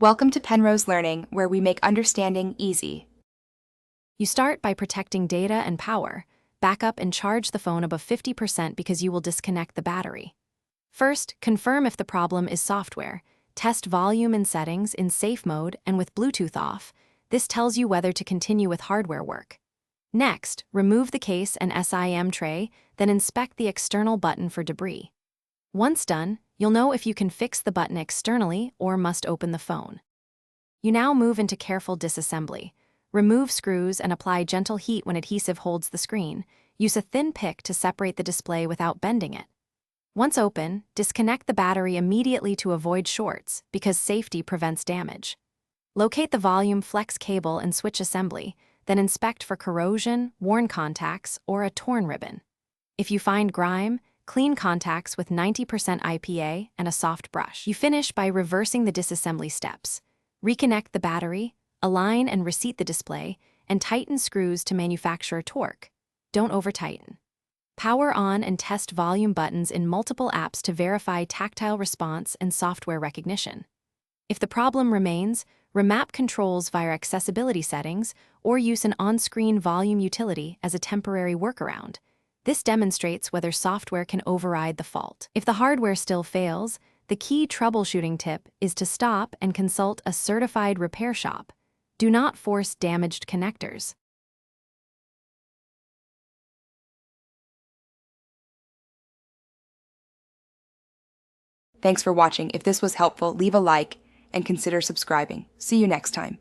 Welcome to Penrose Learning, where we make understanding easy. You start by protecting data and power. Back up and charge the phone above 50% because you will disconnect the battery. First, confirm if the problem is software. Test volume and settings in safe mode and with Bluetooth off. This tells you whether to continue with hardware work. Next, remove the case and SIM tray, then inspect the external button for debris. Once done, you'll know if you can fix the button externally or must open the phone. You now move into careful disassembly. Remove screws and apply gentle heat when adhesive holds the screen. Use a thin pick to separate the display without bending it. Once open, disconnect the battery immediately to avoid shorts because safety prevents damage. Locate the volume flex cable and switch assembly, then inspect for corrosion, worn contacts, or a torn ribbon. If you find grime, clean contacts with 90% IPA and a soft brush. You finish by reversing the disassembly steps. Reconnect the battery, align and reseat the display, and tighten screws to manufacture torque. Don't over-tighten. Power on and test volume buttons in multiple apps to verify tactile response and software recognition. If the problem remains, remap controls via accessibility settings or use an on-screen volume utility as a temporary workaround. This demonstrates whether software can override the fault. If the hardware still fails, the key troubleshooting tip is to stop and consult a certified repair shop. Do not force damaged connectors. Thanks for watching. If this was helpful, leave a like and consider subscribing. See you next time.